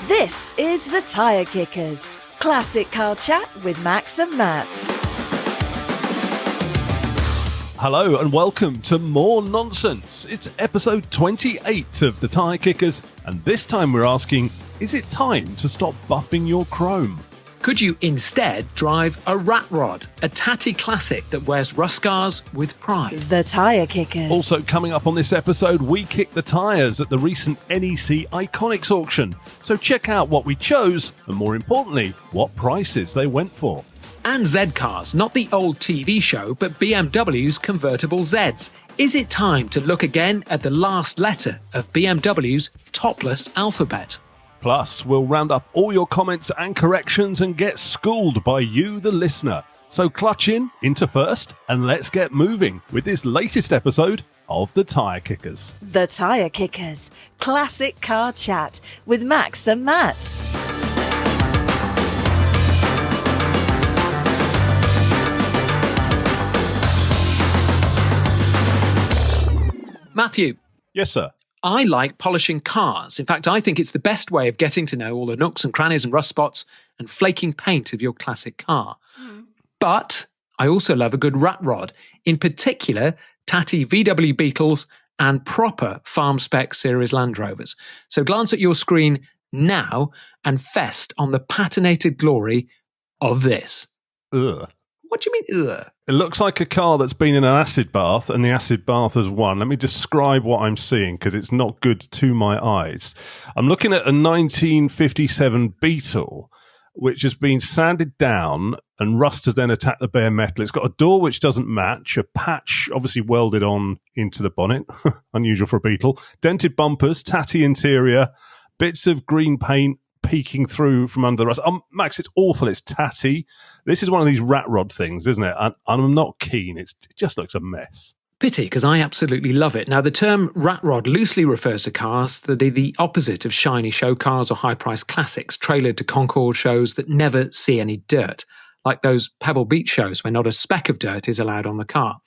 This is the Tyre Kickers, classic car chat with Max and Matt. Hello and welcome to More Nonsense. It's episode 28 of the Tyre Kickers, and this time we're asking, is it time to stop buffing your chrome? Could you instead drive a rat rod, a tatty classic that wears rust scars with pride? The Tyre Kickers. Also coming up on this episode, we kicked the tyres at the recent NEC Iconics auction. So check out what we chose, and more importantly, what prices they went for. And Z-cars, not the old TV show, but BMW's convertible Zs. Is it time to look again at the last letter of BMW's topless alphabet? Plus, we'll round up all your comments and corrections and get schooled by you, the listener. So clutch into first, and let's get moving with this latest episode of the Tyre Kickers. The Tyre Kickers, classic car chat with Max and Matt. Matthew. Yes, sir. I like polishing cars. In fact, I think it's the best way of getting to know all the nooks and crannies and rust spots and flaking paint of your classic car. But I also love a good rat rod, in particular tatty VW Beetles and proper farm spec series Land Rovers. So glance at your screen now and fest on the patinated glory of this. Ugh. What do you mean, ugh? It looks like a car that's been in an acid bath, and the acid bath has won. Let me describe what I'm seeing, because it's not good to my eyes. I'm looking at a 1957 Beetle, which has been sanded down, and rust has then attacked the bare metal. It's got a door which doesn't match, a patch obviously welded on into the bonnet, unusual for a Beetle, dented bumpers, tatty interior, bits of green paint peeking through from under the rust. Max, it's awful. It's tatty. This is one of these rat rod things, isn't it? And I'm not keen. It just looks a mess. Pity, because I absolutely love it. Now, the term rat rod loosely refers to cars that are the opposite of shiny show cars or high-priced classics, trailered to Concord shows that never see any dirt, like those Pebble Beach shows where not a speck of dirt is allowed on the car.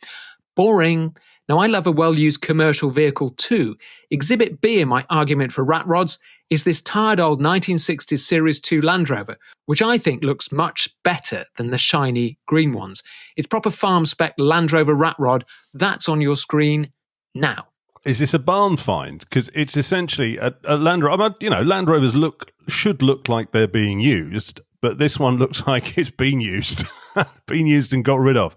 Boring. Now, I love a well-used commercial vehicle too. Exhibit B in my argument for rat rods is this tired old 1960s Series 2 Land Rover, which I think looks much better than the shiny green ones. It's proper farm spec Land Rover rat rod. That's on your screen now. Is this a barn find? Because it's essentially a Land Rover. Land Rovers should look like they're being used, but this one looks like it's been used, been used and got rid of.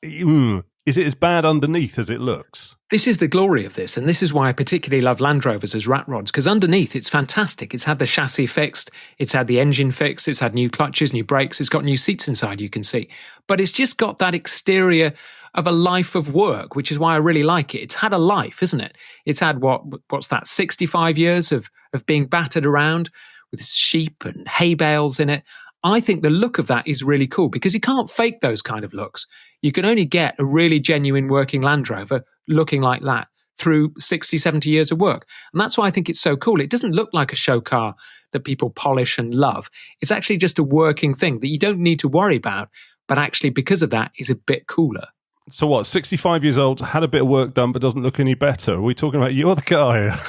Is it as bad underneath as it looks? This is the glory of this, and this is why I particularly love Land Rovers as rat rods, because underneath it's fantastic. It's had the chassis fixed, it's had the engine fixed, it's had new clutches, new brakes, it's got new seats inside, you can see. But it's just got that exterior of a life of work, which is why I really like it. It's had a life, isn't it? It's had, what's that, 65 years of being battered around with sheep and hay bales in it. I think the look of that is really cool because you can't fake those kind of looks. You can only get a really genuine working Land Rover looking like that through 60, 70 years of work. And that's why I think it's so cool. It doesn't look like a show car that people polish and love. It's actually just a working thing that you don't need to worry about, but actually because of that is a bit cooler. So what, 65 years old, had a bit of work done but doesn't look any better? Are we talking about you or the guy?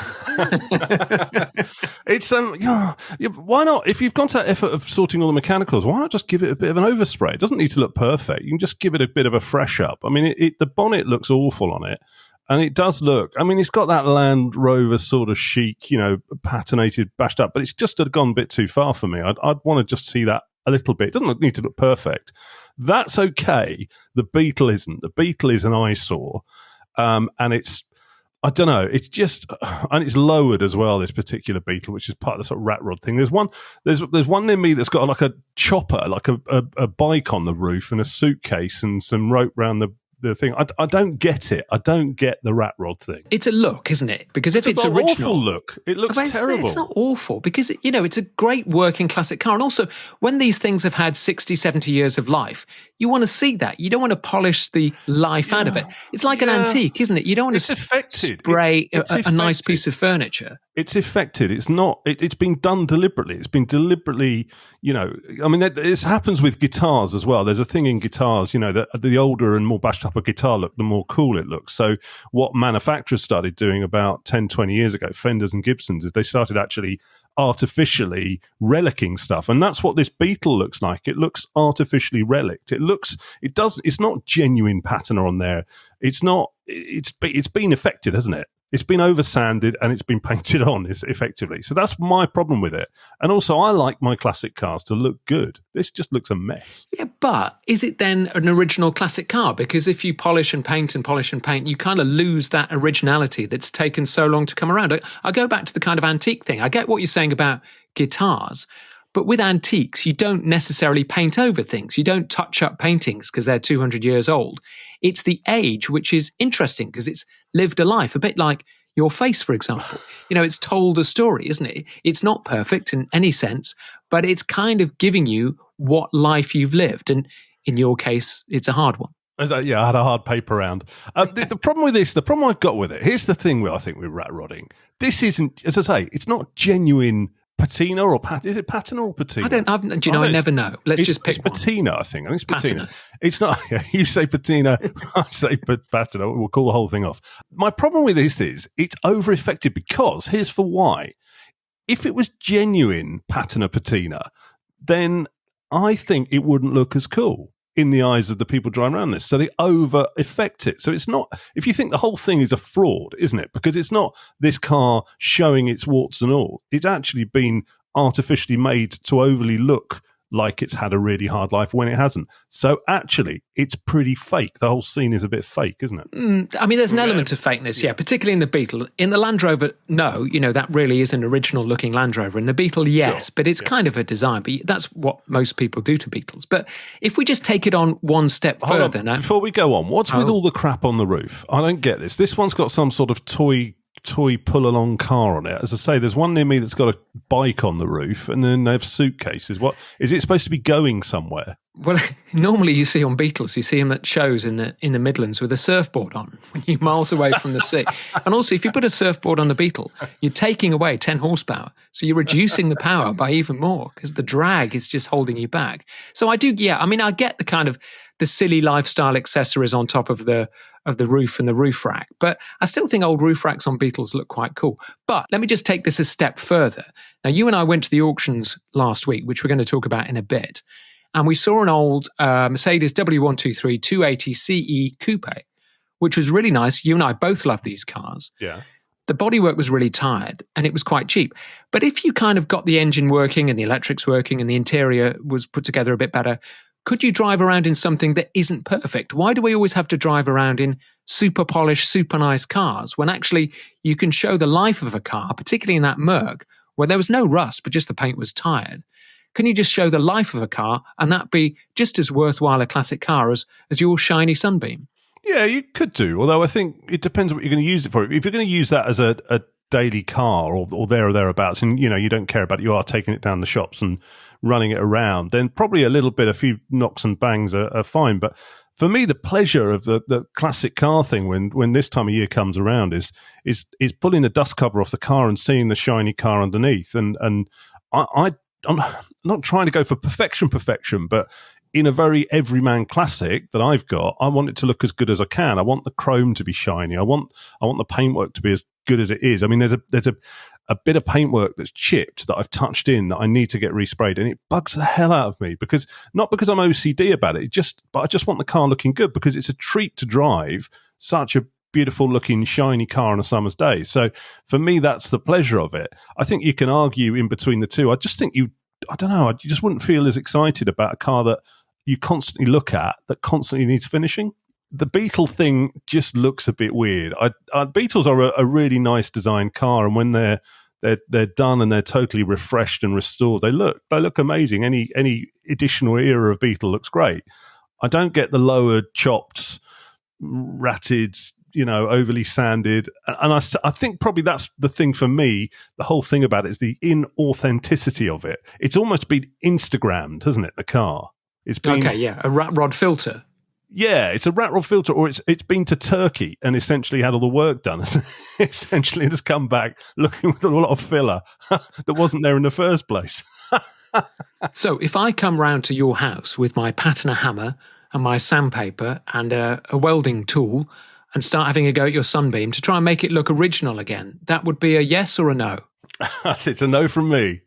It's why not? If you've gone to that effort of sorting all the mechanicals, why not just give it a bit of an overspray? It doesn't need to look perfect. You can just give it a bit of a fresh up. I mean, the bonnet looks awful on it, and it does look. I mean, it's got that Land Rover sort of chic, patinated, bashed up, but it's just gone a bit too far for me. I'd want to just see that a little bit. It doesn't need to look perfect. That's okay. The Beetle isn't. The Beetle is an eyesore, and it's. I don't know. It's just, and it's lowered as well. This particular Beetle, which is part of the sort of rat rod thing. There's one near me that's got like a chopper, like a bike on the roof, and a suitcase and some rope around the thing. I don't get it. I don't get the rat rod thing. It's a look, isn't it? Because if it's original, awful look. It looks terrible. It's not awful because it's a great working classic car. And also, when these things have had 60, 70 years of life, you want to see that. You don't want to polish the life out of it. It's like an antique, isn't it? You don't want to spray a nice piece of furniture. It's affected. It's not. It's been done deliberately. It's been deliberately. I mean, this happens with guitars as well. There's a thing in guitars. That the older and more bashed up a guitar look, the more cool it looks. So what manufacturers started doing about 10, 20 years ago, Fenders and Gibsons, is they started actually artificially relicking stuff. And that's what this Beetle looks like. It looks artificially relicked. It's not genuine patina on there. It's been affected, hasn't it? It's been over-sanded and it's been painted on, effectively. So that's my problem with it. And also, I like my classic cars to look good. This just looks a mess. Yeah, but is it then an original classic car? Because if you polish and paint, you kind of lose that originality that's taken so long to come around. I go back to the kind of antique thing. I get what you're saying about guitars, but with antiques, you don't necessarily paint over things. You don't touch up paintings because they're 200 years old. It's the age which is interesting because it's lived a life, a bit like your face, for example. It's told a story, isn't it? It's not perfect in any sense, but it's kind of giving you what life you've lived. And in your case, it's a hard one. Yeah, I had a hard paper round. The problem with this, the problem I've got with it, here's the thing where I think we're rat rodding. This isn't, as I say, it's not genuine patina or is it patina or patina? I never know. Let's just pick one. It's patina, I think. I think it's patina. Patina. It's not, you say patina, I say patina. We'll call the whole thing off. My problem with this is it's over-affected because, here's for why. If it was genuine patina, then I think it wouldn't look as cool in the eyes of the people driving around this. So they over-affect it. So it's not, if you think the whole thing is a fraud, isn't it? Because it's not this car showing its warts and all. It's actually been artificially made to overly look like it's had a really hard life when it hasn't. So actually, it's pretty fake. The whole scene is a bit fake, isn't it? There's an element of fakeness, yeah, particularly in the Beetle. In the Land Rover, no, that really is an original-looking Land Rover. In the Beetle, yes, but it's kind of a design. But that's what most people do to Beetles. But if we just take it on one step further now... Before we go on, what's with all the crap on the roof? I don't get this. This one's got some sort of toy pull-along car on it. As I say, there's one near me that's got a bike on the roof, and then they have suitcases. What is it supposed to be going somewhere? Well, normally you see on Beetles, you see them at shows in the Midlands with a surfboard on when you're miles away from the sea. And also, if you put a surfboard on the Beetle, you're taking away 10 horsepower. So you're reducing the power by even more because the drag is just holding you back. So I get the kind of the silly lifestyle accessories on top of the roof and the roof rack. But I still think old roof racks on Beetles look quite cool. But let me just take this a step further. Now, you and I went to the auctions last week, which we're going to talk about in a bit. And we saw an old Mercedes W123 280 CE Coupe, which was really nice. You and I both love these cars. Yeah. The bodywork was really tired and it was quite cheap. But if you kind of got the engine working and the electrics working and the interior was put together a bit better, could you drive around in something that isn't perfect? Why do we always have to drive around in super polished, super nice cars when actually you can show the life of a car, particularly in that Merc, where there was no rust, but just the paint was tired? Can you just show the life of a car and that be just as worthwhile a classic car as your shiny Sunbeam? Yeah, you could do, although I think it depends what you're going to use it for. If you're going to use that as a daily car or there or thereabouts, and you don't care about it, you are taking it down the shops and running it around, then probably a few knocks and bangs are fine. But for me, the pleasure of the classic car thing when this time of year comes around is pulling the dust cover off the car and seeing the shiny car underneath. And I'm not trying to go for perfection, but in a very everyman classic that I've got, I want it to look as good as I can. I want the chrome to be shiny. I want the paintwork to be as good as it is. I mean, there's a bit of paintwork that's chipped that I've touched in that I need to get resprayed, and it bugs the hell out of me not because I'm OCD about it, but I just want the car looking good because it's a treat to drive such a beautiful looking shiny car on a summer's day. So for me, that's the pleasure of it. I think you can argue in between the two. I just think you just wouldn't feel as excited about a car that you constantly look at that constantly needs finishing. The Beetle thing just looks a bit weird. Beetles are a really nice designed car, and when they're done and they're totally refreshed and restored, they look amazing. Any additional era of Beetle looks great. I don't get the lowered, chopped, ratted, overly sanded, and I think probably that's the thing for me. The whole thing about it is the inauthenticity of it. It's almost been Instagrammed, hasn't it? The car. It's been a rat rod filter. Yeah, it's a rat rod filter, or it's been to Turkey and essentially had all the work done. Essentially, it's come back looking with a lot of filler that wasn't there in the first place. So if I come round to your house with my patina hammer and my sandpaper and a welding tool and start having a go at your Sunbeam to try and make it look original again, that would be a yes or a no? It's a no from me.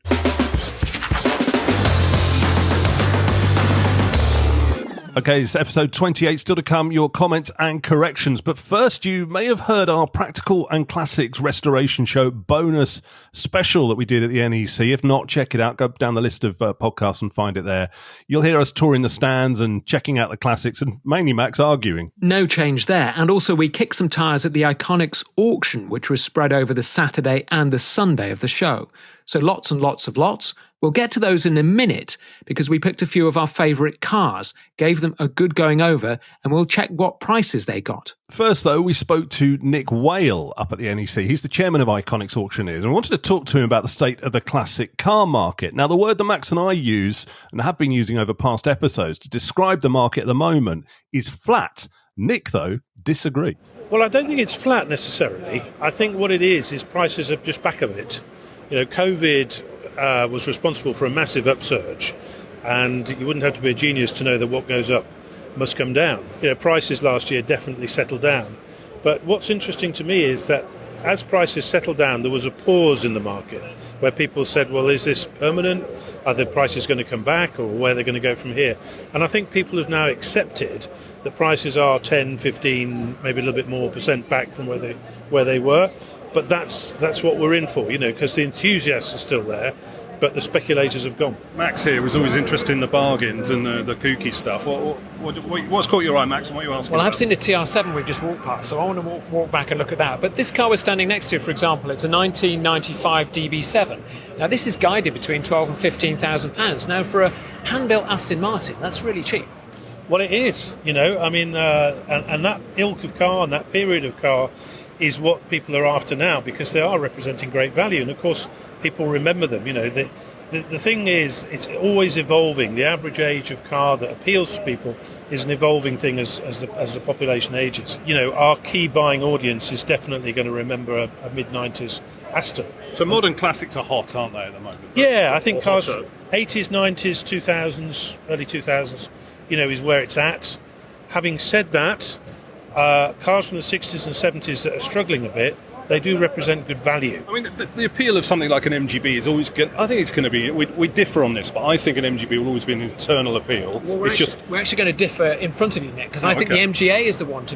Okay, it's episode 28, still to come, your comments and corrections. But first, you may have heard our Practical and Classics Restoration Show bonus special that we did at the NEC. If not, check it out. Go down the list of podcasts and find it there. You'll hear us touring the stands and checking out the classics, and mainly Max arguing. No change there. And also, we kicked some tyres at the Iconics auction, which was spread over the Saturday and the Sunday of the show. So lots and lots of lots. We'll get to those in a minute because we picked a few of our favourite cars, gave them a good going over, and we'll check what prices they got. First, though, we spoke to Nick Whale up at the NEC. He's the chairman of Iconics Auctioneers, and we wanted to talk to him about the state of the classic car market. Now, the word that Max and I use, and have been using over past episodes, to describe the market at the moment is flat. Nick, though, disagree. Well, I don't think it's flat necessarily. I think what it is prices are just back a bit. COVID was responsible for a massive upsurge, and you wouldn't have to be a genius to know that what goes up must come down. Prices last year definitely settled down. But what's interesting to me is that as prices settled down, there was a pause in the market where people said, well, is this permanent? Are the prices going to come back, or where are they going to go from here? And I think people have now accepted that prices are 10, 15, maybe a little bit more % back from where they were. But that's what we're in for, because the enthusiasts are still there, but the speculators have gone. Max here was always interested in the bargains and the kooky stuff. What's caught your eye, Max, and what are you asking Well, about? I've seen the TR7 we've just walked past, so I want to walk back and look at that. But this car we're standing next to, for example, it's a 1995 DB7. Now, this is guided between £12,000 and £15,000. Now, for a hand-built Aston Martin, that's really cheap. Well, it is, and that ilk of car and that period of car is what people are after now, because they are representing great value, and of course people remember them. The thing is, it's always evolving. The average age of car that appeals to people is an evolving thing as the population ages. Our key buying audience is definitely going to remember a mid-90s Aston. So modern classics are hot, aren't they, at the moment? Yeah, I think cars 80s, 90s, 2000s, early 2000s, is where it's at. Having said that, cars from the 60s and 70s that are struggling a bit, they do represent good value. I mean, the appeal of something like an MGB is always good. I think it's going to be, we differ on this, but I think an MGB will always be an internal appeal. Well, we're actually going to differ in front of you, Nick, because I think the MGA is the one to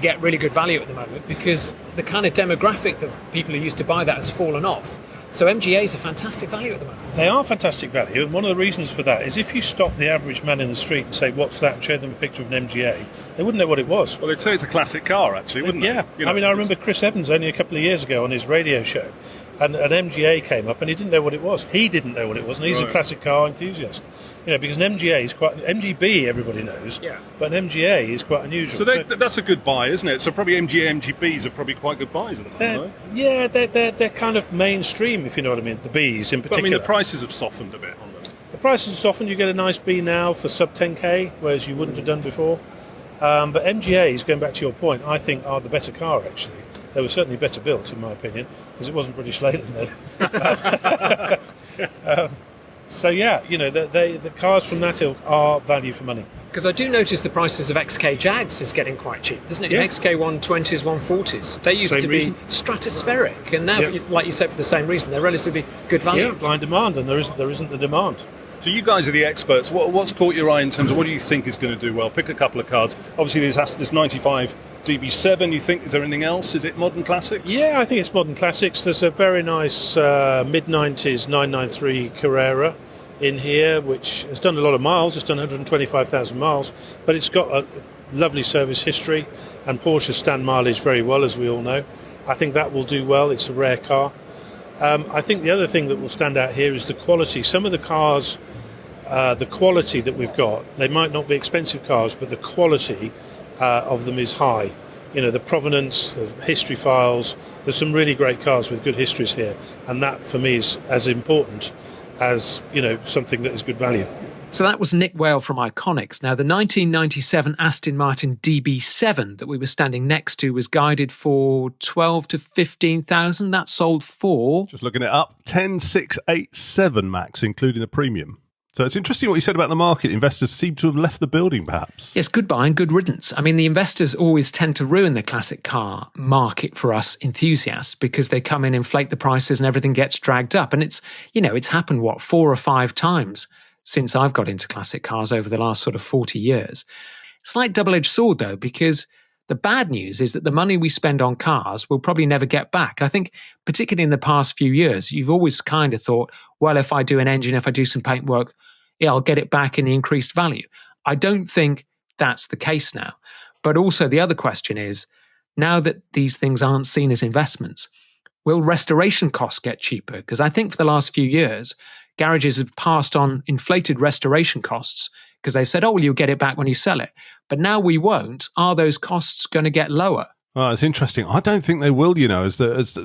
get really good value at the moment, because the kind of demographic of people who used to buy that has fallen off. So MGAs are fantastic value at the moment. They are fantastic value, and one of the reasons for that is if you stop the average man in the street and say, what's that, and show them a picture of an MGA, they wouldn't know what it was. Well, they'd say it's a classic car, actually, wouldn't they? Yeah. I remember Chris Evans only a couple of years ago on his radio show, and an MGA came up and he didn't know what it was. He didn't know what it was, and he's a classic car enthusiast. Because an MGA is quite... MGB everybody knows, but an MGA is quite unusual. So that's a good buy, isn't it? So probably MGA, MGBs are probably quite good buys at the moment, right? Yeah, they're kind of mainstream, if you know what I mean, the Bs in particular. But, the prices have softened a bit on them. The prices have softened. You get a nice B now for sub 10k, whereas you wouldn't have done before. But MGAs, going back to your point, I think are the better car, actually. They were certainly better built, in my opinion, because it wasn't British Leyland then. The cars from that ilk are value for money. Because I do notice the prices of XK Jags is getting quite cheap, isn't it? Yeah. XK 120s, 140s. They used to be stratospheric, and now, like you said, for the same reason, they're relatively good value. Yeah, blind demand, and there isn't the demand. So you guys are the experts. What's caught your eye in terms of what do you think is going to do well? Pick a couple of cars. Obviously, there's this 95 DB7. You think, is there anything else? Is it modern classics? Yeah, I think it's modern classics. There's a very nice mid-90s 993 Carrera in here, which has done a lot of miles. It's done 125,000 miles, but it's got a lovely service history, and Porsche stand mileage very well, as we all know. I think that will do well. It's a rare car. I think the other thing that will stand out here is the quality. Some of the cars, the quality that we've got, they might not be expensive cars, but the quality of them is high. The provenance, the history files. There's some really great cars with good histories here, and that for me is as important as something that is good value. So that was Nick Whale from Iconics. Now, the 1997 Aston Martin DB7 that we were standing next to was guided for 12 to 15,000. That sold for... Just looking it up, 10,687, Max, including a premium. So it's interesting what you said about the market. Investors seem to have left the building, perhaps. Yes, goodbye and good riddance. I mean, the investors always tend to ruin the classic car market for us enthusiasts because they come in, inflate the prices, and everything gets dragged up. And it's happened, 4 or 5 times since I've got into classic cars over the last sort of 40 years. It's like double-edged sword, though, because the bad news is that the money we spend on cars will probably never get back. I think, particularly in the past few years, you've always kind of thought, well, if I do an engine, if I do some paintwork, I'll get it back in the increased value. I don't think that's the case now. But also the other question is, now that these things aren't seen as investments, will restoration costs get cheaper? Because I think for the last few years, garages have passed on inflated restoration costs because they've said, oh, well, you'll get it back when you sell it. But now we won't. Are those costs going to get lower? Oh, it's interesting. I don't think they will, as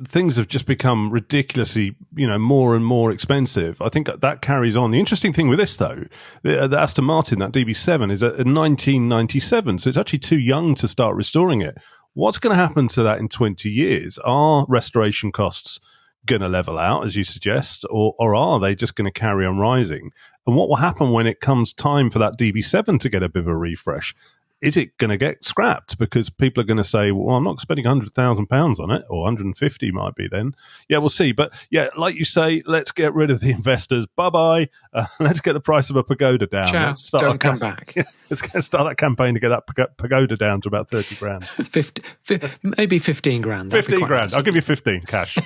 things have just become ridiculously, more and more expensive. I think that carries on. The interesting thing with this, though, the Aston Martin, that DB7, is a 1997, so it's actually too young to start restoring it. What's going to happen to that in 20 years? Are restoration costs going to level out, as you suggest, or are they just going to carry on rising? And what will happen when it comes time for that DB7 to get a bit of a refresh? Is it going to get scrapped? Because people are going to say, well, I'm not spending £100,000 on it, or 150 might be then. Yeah, we'll see. But yeah, like you say, let's get rid of the investors. Bye-bye. Let's get the price of a pagoda down. Ciao. Don't come back. Let's start that campaign to get that pagoda down to about 30 grand. Maybe 15 grand. 15 grand. Nice. I'll give you 15 cash.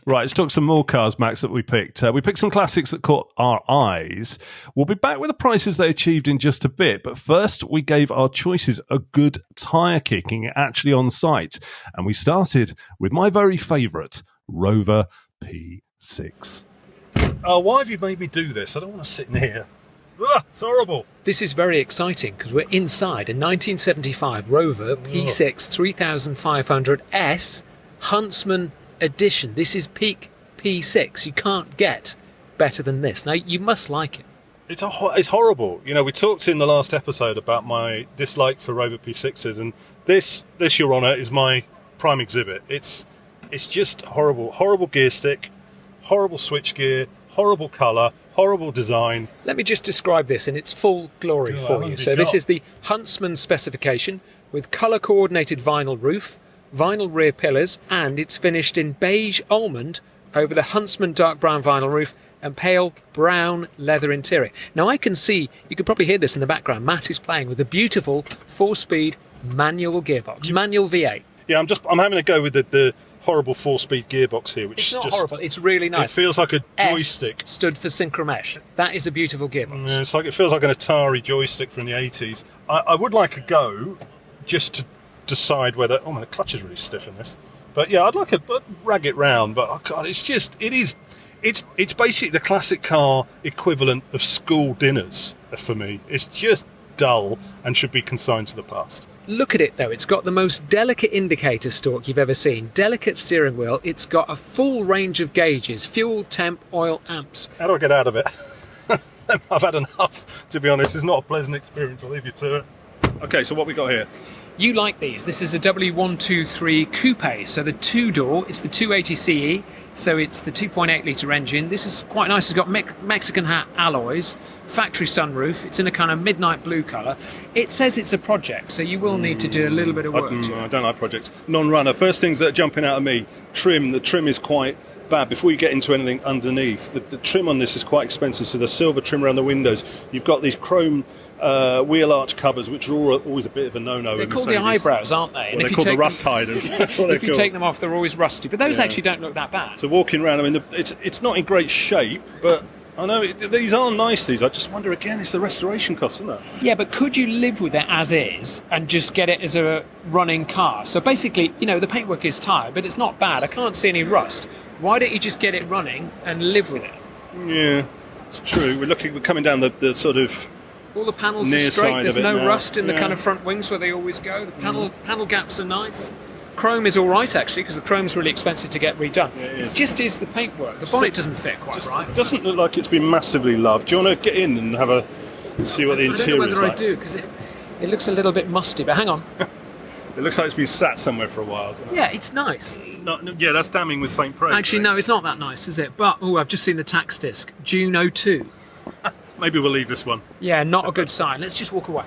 Right, let's talk some more cars, Max, that we picked. We picked some classics that caught our eyes. We'll be back with the prices they achieved in just a bit. But first, we gave our choices a good tyre kicking actually on site. And we started with my very favourite, Rover P6. Why have you made me do this? I don't want to sit in here. Ugh, it's horrible. This is very exciting because we're inside a 1975 Rover P6 3500S Huntsman edition. This is peak P6. You can't get better than this. Now, you must like it. It's horrible. We talked in the last episode about my dislike for Rover P6s, and this, Your Honour, is my prime exhibit. It's just horrible. Horrible gear stick, horrible switchgear, horrible colour, horrible design. Let me just describe this in its full glory for you. So this is the Huntsman specification with colour-coordinated vinyl roof, vinyl rear pillars, and it's finished in beige almond over the Huntsman dark brown vinyl roof and pale brown leather interior. Now I can see, you can probably hear this in the background, Matt is playing with a beautiful 4-speed manual gearbox, manual V8. Yeah, I'm having a go with the horrible 4-speed gearbox here, which it's not horrible, it's really nice. It feels like a joystick. S stood for Synchromesh. That is a beautiful gearbox. Yeah, it feels like an Atari joystick from the 80s. I would like a go just to decide whether... Oh, man, the clutch is really stiff in this. But yeah, I'd like a rag it round, but oh God, it's basically the classic car equivalent of school dinners for me. It's just dull and should be consigned to the past. Look at it though, it's got the most delicate indicator stalk you've ever seen, delicate steering wheel, it's got a full range of gauges, fuel, temp, oil, amps. How do I get out of it? I've had enough, to be honest. It's not a pleasant experience, I'll leave you to it. Okay, so what we got here? You like these. This is a W123 Coupe, so the 2-door, it's the 280CE, so it's the 2.8 litre engine. This is quite nice, it's got Mexican hat alloys, factory sunroof, it's in a kind of midnight blue colour. It says it's a project, so you will need to do a little bit of work to it. I don't like projects. Non-runner, first things that are jumping out at me, trim. The trim is quite bad. Before you get into anything underneath, the trim on this is quite expensive, so the silver trim around the windows. You've got these chrome wheel arch covers, which are always a bit of a no-no. They're called the eyebrows, aren't they? Well, they're called the rust hiders. That's what if you take them off, they're always rusty. But those actually don't look that bad. So walking around, I mean, it's not in great shape, but I know these are nice, these. I just wonder, again, it's the restoration cost, isn't it? Yeah, but could you live with it as is and just get it as a running car? So basically, the paintwork is tired, but it's not bad. I can't see any rust. Why don't you just get it running and live with it? Yeah, it's true. We're coming down the sort of... All the panels are straight. There's no rust in the kind of front wings where they always go. The panel gaps are nice. Chrome is all right, actually, because the chrome's really expensive to get redone. Yeah, it just is the paintwork. The bonnet doesn't fit quite right. It doesn't look like it's been massively loved. Do you want to get in and see what the interior is like? I don't know whether I do, because it looks a little bit musty, but hang on. It looks like it's been sat somewhere for a while. Doesn't it? Yeah, it's nice. Yeah, that's damning with faint praise. Actually, no, it's not that nice, is it? But, I've just seen the tax disc. June 02. maybe we'll leave this one. Yeah, not a good sign. Let's just walk away.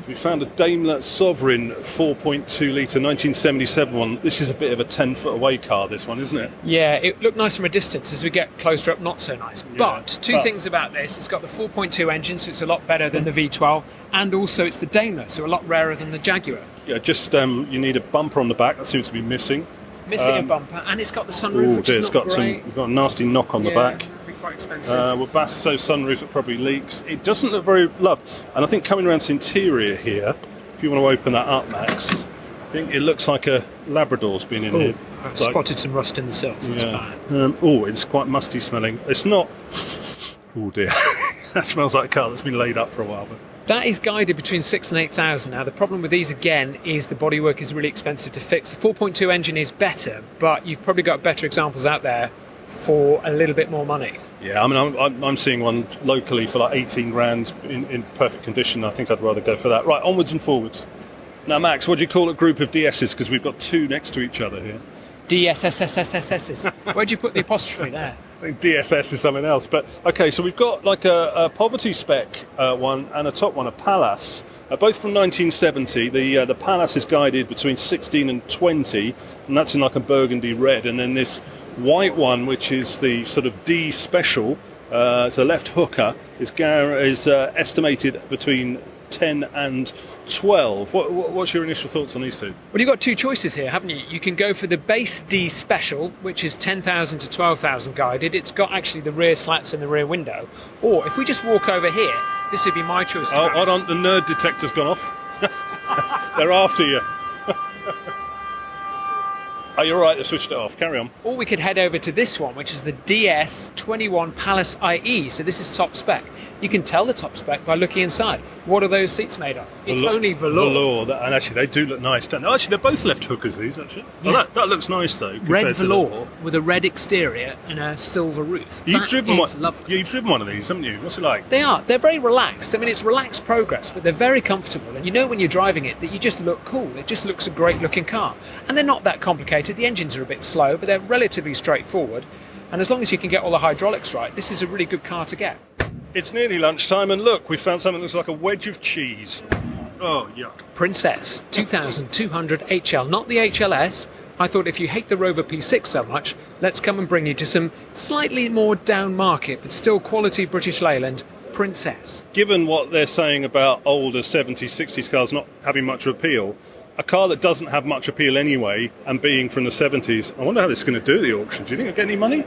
We found a Daimler Sovereign 4.2 litre 1977 one. This is a bit of a 10-foot away car, this one, isn't it? Yeah, it looked nice from a distance. As we get closer up, not so nice. Yeah. But two things about this. It's got the 4.2 engine, so it's a lot better than the V12. And also it's the Daimler, so a lot rarer than the Jaguar. Yeah, just you need a bumper on the back. That seems to be missing. Missing a bumper. And it's got the sunroof, which is not great. It's got a nasty knock on the back. Be quite expensive. Webasto sunroof, it probably leaks. It doesn't look very loved. And I think coming around to the interior here, if you want to open that up, Max, I think it looks like a Labrador's been in here. I've spotted some rust in the cells. It's bad. It's quite musty smelling. It's not... Oh dear. That smells like a car that's been laid up for a while. But That is guided between 6 and 8,000. Now, the problem with these, again, is the bodywork is really expensive to fix. The 4.2 engine is better, but you've probably got better examples out there for a little bit more money. yeah, I mean, I'm seeing one locally for like 18 grand in perfect condition. I think I'd rather go for that. Right, onwards and forwards. Now, Max, what do you call a group of DSs? Because we've got two next to each other here. DSSSSSs. Where'd you put the apostrophe there? I think DSS is something else. But, okay, so we've got like a poverty spec one and a top one, a Palace. Both from 1970. The Palace is guided between 16 and 20, and that's in like a burgundy red. And then this white one, which is the sort of D special, it's a left hooker, is estimated between 10 and 12. What's your initial thoughts on these two? Well, you've got two choices here, haven't you? You can go for the base D Special, which is 10,000 to 12,000 guided. It's got actually the rear slats in the rear window. Or if we just walk over here, this would be my choice. Oh, hold on, the nerd detector's gone off. They're after you. Oh, you're right, they've switched it off. Carry on. Or we could head over to this one, which is the DS21 Palace IE. So this is top spec. You can tell the top spec by looking inside. What are those seats made of? It's only velour. And actually, they do look nice, don't they? Actually, they're both left hookers, these, actually. Yeah. Well, that looks nice, though. Red velour with a red exterior and a silver roof. You've driven one. Lovely. Yeah, you've driven one of these, haven't you? What's it like? They are. They're very relaxed. I mean, it's relaxed progress, but they're very comfortable. And you know when you're driving it that you just look cool. It just looks a great looking car. And they're not that complicated. The engines are a bit slow, but they're relatively straightforward. And as long as you can get all the hydraulics right, this is a really good car to get. It's nearly lunchtime, and look, we found something that looks like a wedge of cheese. Oh, yuck. Princess 2200 HL, not the HLS. I thought if you hate the Rover P6 so much, let's come and bring you to some slightly more down market, but still quality British Leyland Princess. Given what they're saying about older 70s, 60s cars not having much appeal, a car that doesn't have much appeal anyway, and being from the 70s, I wonder how this is going to do at the auction. Do you think it'll get any money?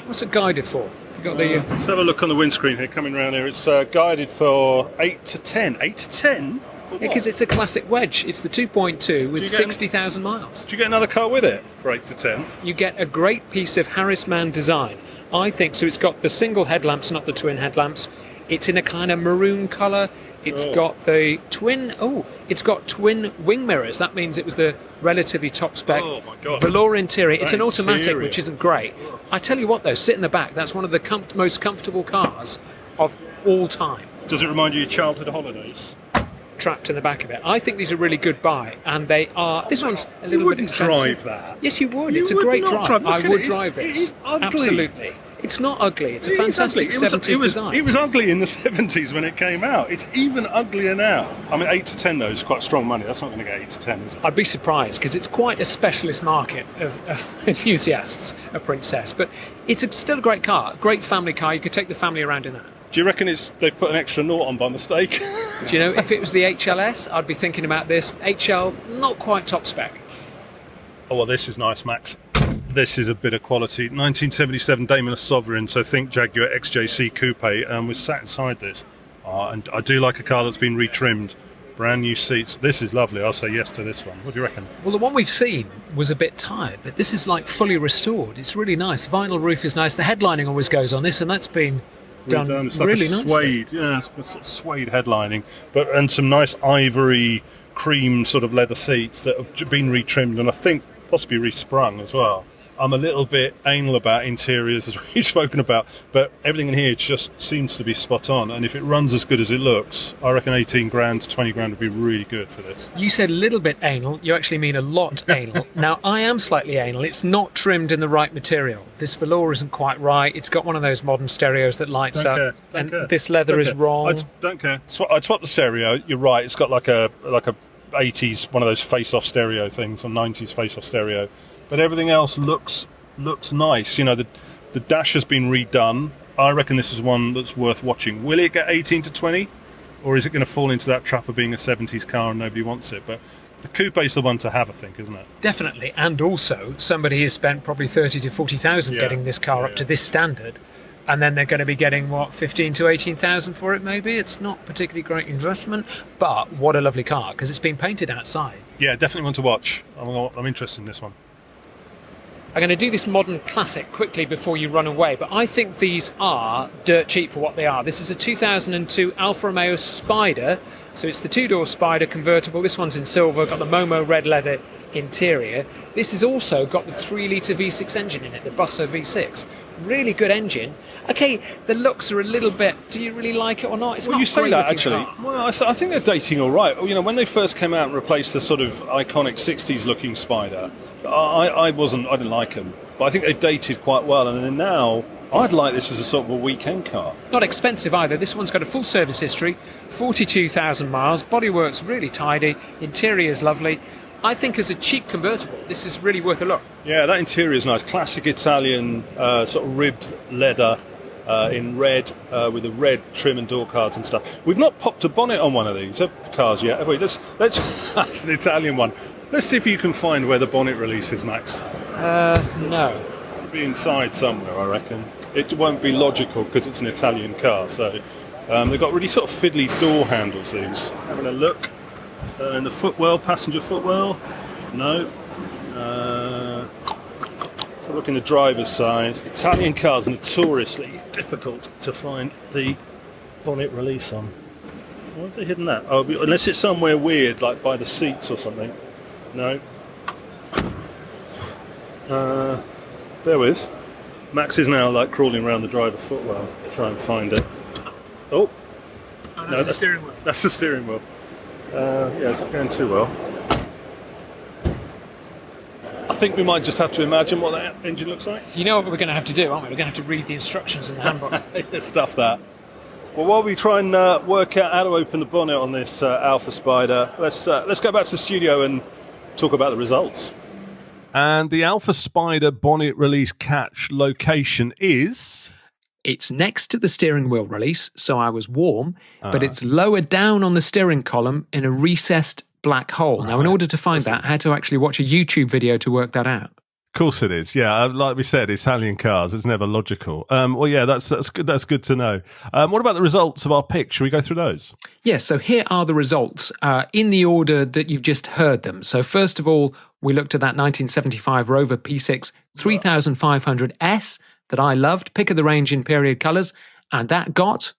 What's it guided for? You got the Let's have a look on the windscreen here, coming around here. It's guided for 8 to 10. 8 to 10? because it's a classic wedge. It's the 2.2 with 60,000 miles. Do you get another car with it for 8 to 10? You get a great piece of Harris Mann design. I think so. It's got the single headlamps, not the twin headlamps. It's in a kind of maroon colour. It's got the twin... Oh, it's got twin wing mirrors. That means it was the relatively top spec velour interior. It's an automatic, which isn't great. I tell you what, though, sit in the back. That's one of the most comfortable cars of all time. Does it remind you of your childhood holidays? Trapped in the back of it. I think these are a really good buy, and they are... This one's a little bit expensive. You wouldn't drive that. Yes, you would. It's a great drive. I would drive this. It is ugly. Absolutely. It's not ugly. It's a fantastic 70s design. It was ugly in the 70s when it came out. It's even uglier now. I mean, 8 to 10, though, is quite strong money. That's not going to get 8 to 10, is it? I'd be surprised, because it's quite a specialist market of enthusiasts, a Princess. But it's still a great car, great family car. You could take the family around in that. Do you reckon they've put an extra nought on by mistake? Do you know, if it was the HLS, I'd be thinking about this. HL, not quite top spec. Oh, well, this is nice, Max. This is a bit of quality. 1977 Daimler Sovereign, so think Jaguar XJC Coupe, and we're sat inside this. And I do like a car that's been retrimmed. Brand new seats. This is lovely. I'll say yes to this one. What do you reckon? Well, the one we've seen was a bit tired, but this is like fully restored. It's really nice. Vinyl roof is nice. The headlining always goes on this, and that's been done it's like really a nicely. suede, yeah, it's sort of suede headlining, and some nice ivory cream sort of leather seats that have been retrimmed and I think possibly resprung as well. I'm a little bit anal about interiors, as we've spoken about, but everything in here just seems to be spot on. And if it runs as good as it looks, I reckon 18 grand to 20 grand would be really good for this. You said a little bit anal. You actually mean a lot anal. Now, I am slightly anal. It's not trimmed in the right material. This velour isn't quite right. It's got one of those modern stereos that lights up. And this leather is wrong. I don't care. I'd swap the stereo. You're right. It's got like a 80s, one of those face-off stereo things, or 90s face-off stereo. But everything else looks nice. You know, the dash has been redone. I reckon this is one that's worth watching. Will it get 18 to 20? Or is it going to fall into that trap of being a 70s car and nobody wants it? But the coupe is the one to have, I think, isn't it? Definitely. And also, somebody has spent probably 30 to 40,000 getting this car up to this standard. And then they're going to be getting, 15 to 18,000 for it maybe? It's not particularly great investment, but what a lovely car, because it's been painted outside. Yeah, definitely one to watch. I'm interested in this one. I'm going to do this modern classic quickly before you run away, but I think these are dirt cheap for what they are. This is a 2002 Alfa Romeo Spider, so it's the two-door Spider convertible. This one's in silver, got the Momo red leather interior. This has also got the 3-litre V6 engine in it, the Busso V6. Really good engine. Okay, the looks are a little bit... Do you really like it or not? It's not you say that, actually. Car. Well, I think they're dating all right. You know, when they first came out and replaced the sort of iconic 60s-looking Spider, I didn't like them. But I think they've dated quite well. And then now, I'd like this as a sort of a weekend car. Not expensive either. This one's got a full service history, 42,000 miles, bodywork's really tidy, interior's lovely. I think as a cheap convertible, this is really worth a look. Yeah, that interior is nice. Classic Italian sort of ribbed leather in red with the red trim and door cards and stuff. We've not popped a bonnet on one of these cars yet, have we? Let's that's an Italian one. Let's see if you can find where the bonnet release is, Max. No. It'll be inside somewhere, I reckon. It won't be logical because it's an Italian car. So they've got really sort of fiddly door handles, these. Having a look. And the footwell, passenger footwell, no. So look in the driver's side. Italian cars are notoriously difficult to find the bonnet release on. Why have they hidden that? Oh, unless it's somewhere weird, like by the seats or something. No. Bear with. Max is now like crawling around the driver footwell to try and find it. Oh. That's the steering wheel. That's the steering wheel. Yeah, it's not going too well. I think we might just have to imagine what that engine looks like. You know what we're going to have to do, aren't we? We're going to have to read the instructions in the handbook. Stuff that. Well, while we try and work out how to open the bonnet on this Alfa Spider, let's go back to the studio and talk about the results. And the Alfa Spider bonnet release catch location is... It's next to the steering wheel release, so I was warm, but it's lower down on the steering column in a recessed black hole. Now, in order to find that, I had to actually watch a YouTube video to work that out. Of course it is. Yeah, like we said, Italian cars. It's never logical. Well, yeah, that's good. That's good to know. What about the results of our pick? Should we go through those? Yes. So here are the results in the order that you've just heard them. So first of all, we looked at that 1975 Rover P6 3500S that I loved. Pick of the range in period colours, and that got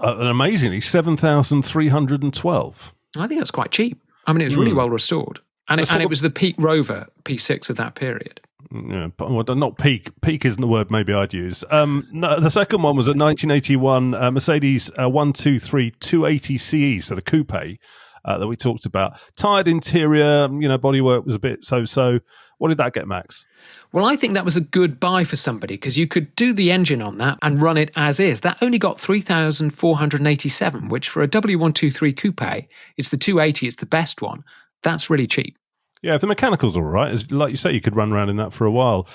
amazingly 7,312. I think that's quite cheap. I mean, it was really well restored. And it was the peak Rover P6 of that period. Yeah, well, not peak. Peak isn't the word maybe I'd use. No, the second one was a 1981 Mercedes 123 280 CE, so the coupe that we talked about. Tired interior, bodywork was a bit so-so. What did that get, Max? Well, I think that was a good buy for somebody because you could do the engine on that and run it as is. That only got 3,487, which for a W123 coupe, it's the 280, it's the best one. That's really cheap. Yeah, if the mechanical's all right, like you say, you could run around in that for a while.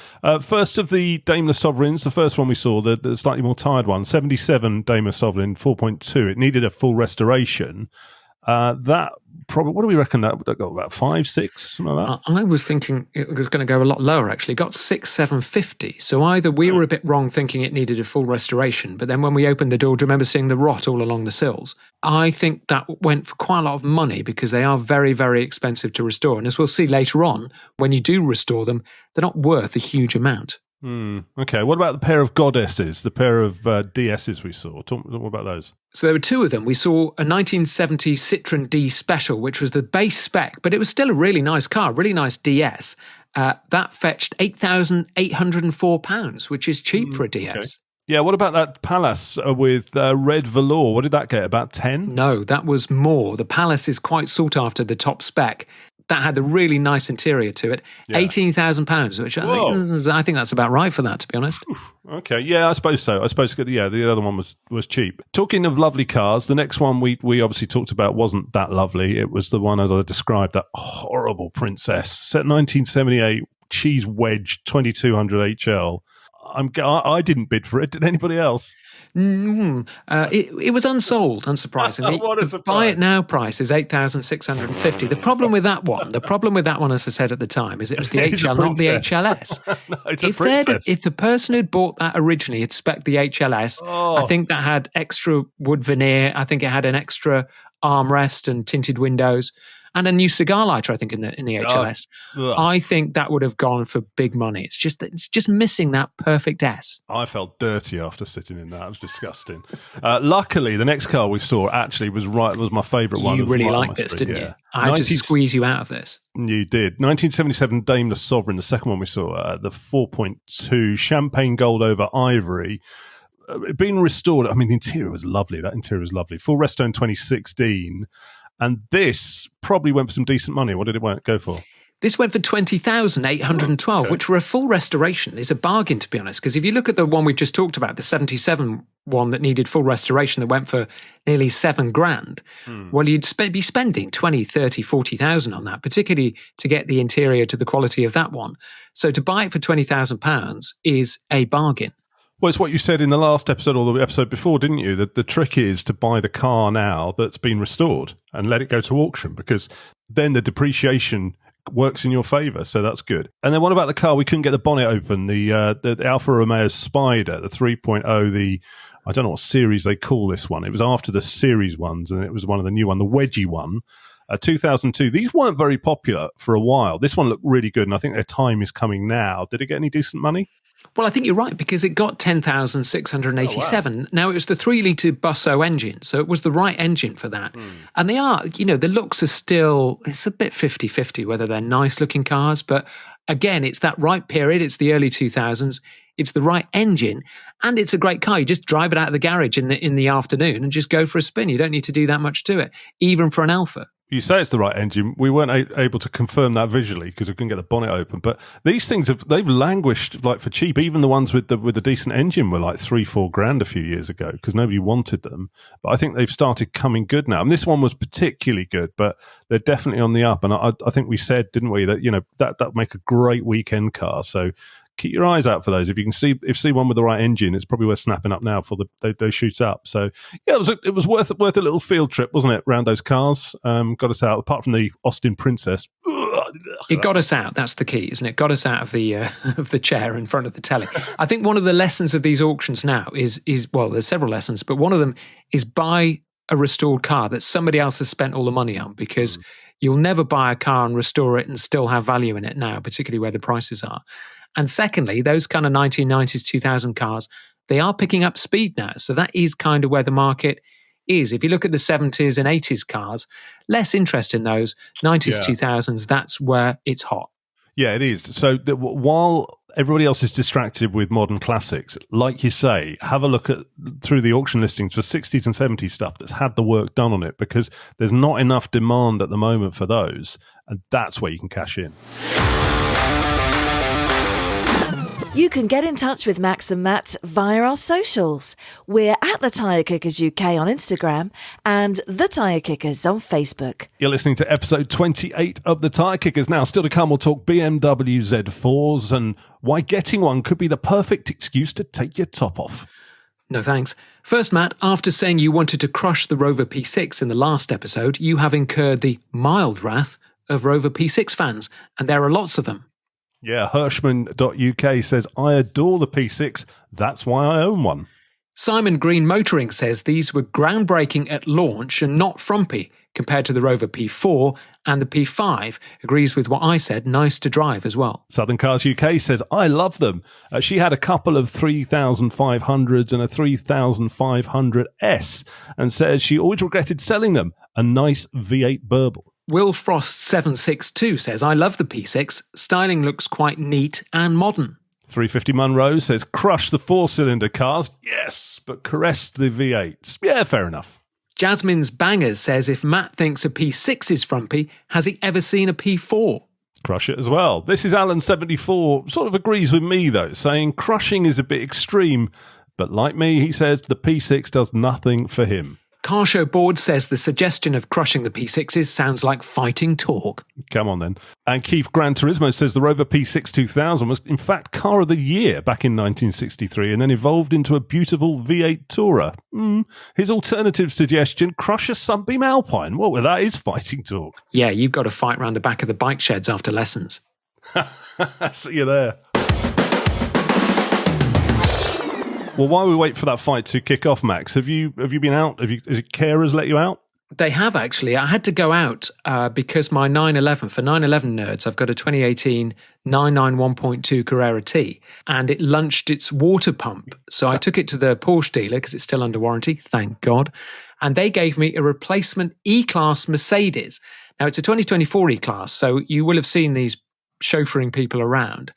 First of the Daimler Sovereigns, the first one we saw, the slightly more tired one, 77 Daimler Sovereign 4.2. It needed a full restoration. That probably, what do we reckon that got? About 5, 6, something like that? I was thinking it was going to go a lot lower, actually. It got 6,750. So either we were a bit wrong thinking it needed a full restoration, but then when we opened the door, do you remember seeing the rot all along the sills? I think that went for quite a lot of money because they are very, very expensive to restore. And as we'll see later on, when you do restore them, they're not worth a huge amount. Okay, what about the pair of goddesses, the pair of DSs we saw? Talk about those. So there were two of them. We saw a 1970 Citroen D Special, which was the base spec, but it was still a really nice car, really nice DS. That fetched £8,804, which is cheap for a DS. Okay. Yeah, what about that Palace with red velour? What did that get, about 10? No, that was more. The Palace is quite sought after, the top spec. That had a really nice interior to it. Yeah. £18,000, which I think that's about right for that, to be honest. Okay, yeah, I suppose so. I suppose, yeah, the other one was cheap. Talking of lovely cars, the next one we obviously talked about wasn't that lovely. It was the one, as I described, that horrible Princess. Set 1978, cheese wedge, 2200 HL. I didn't bid for it. Did anybody else? It was unsold, unsurprisingly. What a the surprise. buy it now price is £8,650. The problem with that one, as I said at the time, is it was the HL, not the HLS. No, it's a Princess. If the person who'd bought that originally had spec'd the HLS, I think that had extra wood veneer. I think it had an extra armrest and tinted windows. And a new cigar lighter, I think, in the HLS. I think that would have gone for big money. It's just missing that perfect S. I felt dirty after sitting in that. It was disgusting. Luckily, the next car we saw actually was my favourite one. You really liked this, didn't you? I had to squeeze you out of this. You did. 1977 Daimler Sovereign, the second one we saw, the 4.2 champagne gold over ivory. Being restored. I mean, the interior was lovely. That interior was lovely. Full resto in 2016. And this probably went for some decent money. What did it go for? This went for $20,812, which for a full restoration is a bargain, to be honest. Because if you look at the one we've just talked about, the 77 one that needed full restoration that went for nearly $7,000, well, you'd be spending 20, 30, 40,000 on that, particularly to get the interior to the quality of that one. So to buy it for £20,000 is a bargain. Well, it's what you said in the last episode or the episode before, didn't you? That the trick is to buy the car now that's been restored and let it go to auction, because then the depreciation works in your favour. So that's good. And then what about the car? We couldn't get the bonnet open. The Alfa Romeo Spider, the 3.0, I don't know what series they call this one. It was after the series ones, and it was one of the new one, the wedgie one. 2002. These weren't very popular for a while. This one looked really good, and I think their time is coming now. Did it get any decent money? Well, I think you're right, because it got 10,687. Wow. Now, it was the 3-litre Busso engine, so it was the right engine for that. And they are, the looks are still, it's a bit 50-50 whether they're nice-looking cars, but again, it's that right period. It's the early 2000s. It's the right engine, and it's a great car. You just drive it out of the garage in the afternoon and just go for a spin. You don't need to do that much to it, even for an Alfa. You say it's the right engine. We weren't able to confirm that visually because we couldn't get the bonnet open. But these things they've languished like for cheap. Even the ones with the decent engine were like $3,000-4,000 a few years ago because nobody wanted them. But I think they've started coming good now. And this one was particularly good, but they're definitely on the up. And I think we said, didn't we, that that would make a great weekend car. So keep your eyes out for those. If you can see one with the right engine, it's probably worth snapping up now before they shoot up. So yeah, it was worth a little field trip, wasn't it? Around those cars, got us out. Apart from the Austin Princess, it got us out. That's the key, isn't it? Got us out of the of the chair in front of the telly. I think one of the lessons of these auctions now is well, there's several lessons, but one of them is buy a restored car that somebody else has spent all the money on, because you'll never buy a car and restore it and still have value in it now, particularly where the prices are. And secondly, those kind of 1990s, 2000 cars, they are picking up speed now. So that is kind of where the market is. If you look at the 70s and 80s cars, less interest in those. 90s, 2000s, that's where it's hot. Yeah, it is. So while everybody else is distracted with modern classics, like you say, have a look through the auction listings for 60s and 70s stuff that's had the work done on it, because there's not enough demand at the moment for those. And that's where you can cash in. You can get in touch with Max and Matt via our socials. We're at the Tyre Kickers UK on Instagram and the Tyre Kickers on Facebook. You're listening to episode 28 of the Tyre Kickers. Now, still to come, we'll talk BMW Z4s and why getting one could be the perfect excuse to take your top off. No thanks. First, Matt, after saying you wanted to crush the Rover P6 in the last episode, you have incurred the mild wrath of Rover P6 fans, and there are lots of them. Yeah, Hirschman.uk says, I adore the P6. That's why I own one. Simon Green Motoring says these were groundbreaking at launch and not frumpy compared to the Rover P4, and the P5 agrees with what I said, nice to drive as well. Southern Cars UK says, I love them. She had a couple of 3500s and a 3500S and says she always regretted selling them. A nice V8 Burble. Will Frost 762 says, I love the P6. Styling looks quite neat and modern. 350 Munro says, crush the 4-cylinder cars. Yes, but caress the V8s. Yeah, fair enough. Jasmine's Bangers says, if Matt thinks a P6 is frumpy, has he ever seen a P4? Crush it as well. This is Alan74, sort of agrees with me, though, saying crushing is a bit extreme. But like me, he says the P6 does nothing for him. Car Show Board says the suggestion of crushing the P6s sounds like fighting torque. Come on then. And Keith Gran Turismo says the Rover P6 2000 was in fact car of the year back in 1963 and then evolved into a beautiful V8 Tourer. His alternative suggestion, crush a Sunbeam Alpine. Well, that is fighting torque. Yeah, you've got to fight around the back of the bike sheds after lessons. See you there. Well, while we wait for that fight to kick off, Max, have you been out? Has carers let you out? They have, actually. I had to go out because my 911, for 911 nerds, I've got a 2018 991.2 Carrera T, and it lunched its water pump. So I took it to the Porsche dealer because it's still under warranty, thank God. And they gave me a replacement E-Class Mercedes. Now, it's a 2024 E-Class, so you will have seen these chauffeuring people around.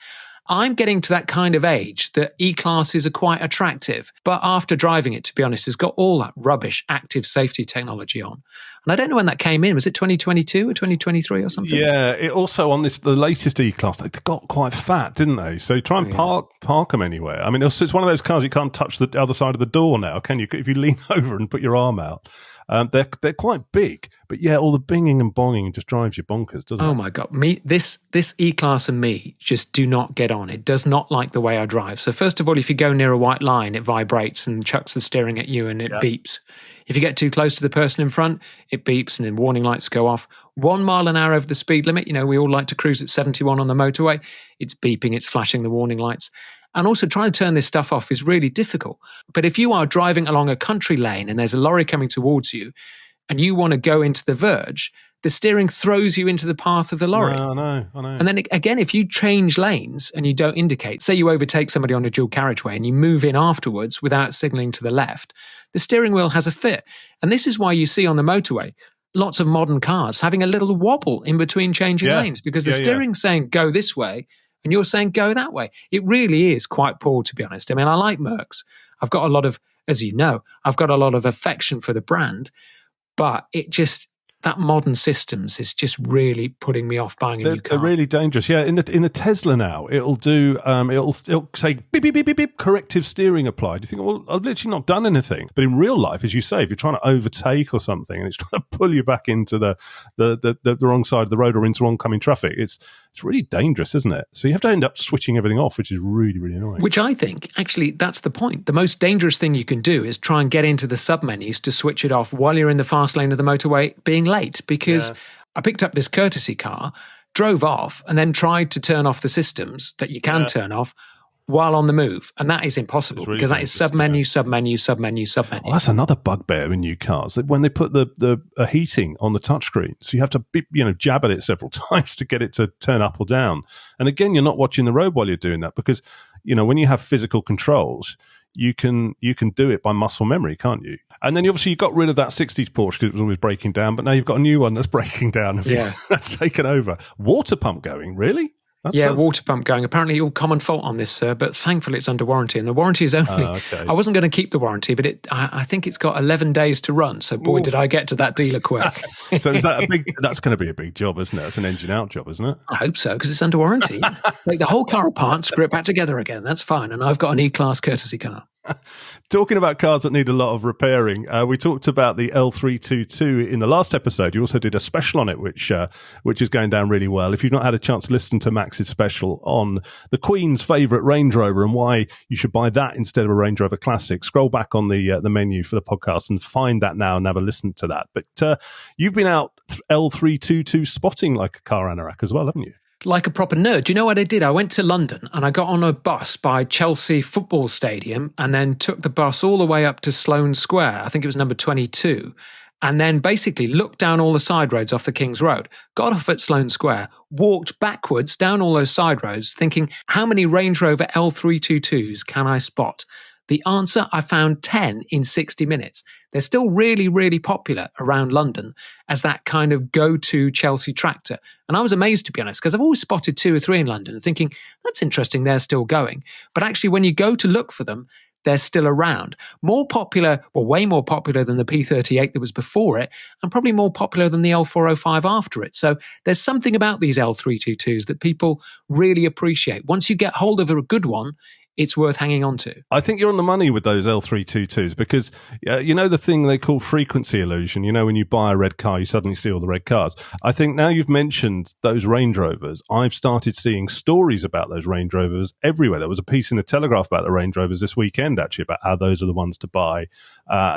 I'm getting to that kind of age that E-Classes are quite attractive. But after driving it, to be honest, it's got all that rubbish active safety technology on. And I don't know when that came in. Was it 2022 or 2023 or something? Yeah, it also on the latest E-Class, they got quite fat, didn't they? So try and park them anywhere. I mean, it's one of those cars you can't touch the other side of the door now, can you? If you lean over and put your arm out. They're quite big, but yeah, all the binging and bonging just drives you bonkers, doesn't it? Oh my God. This E-Class and me just do not get on. It does not like the way I drive. So first of all, if you go near a white line, it vibrates and chucks the steering at you and it beeps. If you get too close to the person in front, it beeps and then warning lights go off. 1 mile an hour over the speed limit. You know, we all like to cruise at 71 on the motorway. It's beeping, it's flashing the warning lights. And also trying to turn this stuff off is really difficult. But if you are driving along a country lane and there's a lorry coming towards you and you want to go into the verge, the steering throws you into the path of the lorry. I know. And then again, if you change lanes and you don't indicate, say you overtake somebody on a dual carriageway and you move in afterwards without signalling to the left, the steering wheel has a fit. And this is why you see on the motorway lots of modern cars having a little wobble in between changing lanes because the steering's saying go this way and you're saying go that way. It really is quite poor, to be honest. I mean, I like Mercs. I've got a lot of, as you know, I've got a lot of affection for the brand, but it just, that modern systems is just really putting me off buying a new car. They're really dangerous. Yeah, in the Tesla now, it'll do it'll say beep beep beep beep beep, corrective steering applied. You think, well, I've literally not done anything. But in real life, as you say, if you're trying to overtake or something and it's trying to pull you back into the wrong side of the road or into oncoming traffic, it's really dangerous, isn't it? So you have to end up switching everything off, which is really, really annoying. Which I think, actually, that's the point. The most dangerous thing you can do is try and get into the sub-menus to switch it off while you're in the fast lane of the motorway being late. Because I picked up this courtesy car, drove off, and then tried to turn off the systems that you can turn off while on the move. And that is impossible because that is sub-menu, sub-menu, sub-menu, sub-menu. Oh, that's another bugbear in new cars. When they put the heating on the touchscreen, so you have to jab at it several times to get it to turn up or down. And again, you're not watching the road while you're doing that because, when you have physical controls, you can do it by muscle memory, can't you? And then obviously you got rid of that 60s Porsche because it was always breaking down, but now you've got a new one that's breaking down. That's taken over. Water pump going, really? Water pump going. Apparently all common fault on this, sir, but thankfully it's under warranty. And the warranty is only, I wasn't going to keep the warranty, but I think it's got 11 days to run. So boy, did I get to that dealer quick. So is that that's going to be a big job, isn't it? That's an engine out job, isn't it? I hope so, because it's under warranty. Take the whole car apart, screw it back together again. That's fine. And I've got an E-Class courtesy car. Talking about cars that need a lot of repairing, we talked about the L322 in the last episode. You also did a special on it, which is going down really well. If you've not had a chance to listen to Max's special on the Queen's favourite Range Rover and why you should buy that instead of a Range Rover Classic, scroll back on the menu for the podcast and find that now and have a listen to that. But you've been out L322 spotting like a car anorak as well, haven't you? Like a proper nerd. Do you know what I did? I went to London and I got on a bus by Chelsea Football Stadium and then took the bus all the way up to Sloane Square. I think it was number 22. And then basically looked down all the side roads off the King's Road, got off at Sloane Square, walked backwards down all those side roads thinking, how many Range Rover L322s can I spot? The answer, I found 10 in 60 minutes. They're still really, really popular around London as that kind of go-to Chelsea tractor. And I was amazed, to be honest, because I've always spotted 2 or 3 in London and thinking, that's interesting, they're still going. But actually, when you go to look for them, they're still around. More popular, well, way more popular than the P38 that was before it, and probably more popular than the L405 after it. So there's something about these L322s that people really appreciate. Once you get hold of a good one, it's worth hanging on to. I think you're on the money with those L322s because, you know, the thing they call frequency illusion, you know, when you buy a red car, you suddenly see all the red cars. I think now you've mentioned those Range Rovers, I've started seeing stories about those Range Rovers everywhere. There was a piece in the Telegraph about the Range Rovers this weekend, actually, about how those are the ones to buy.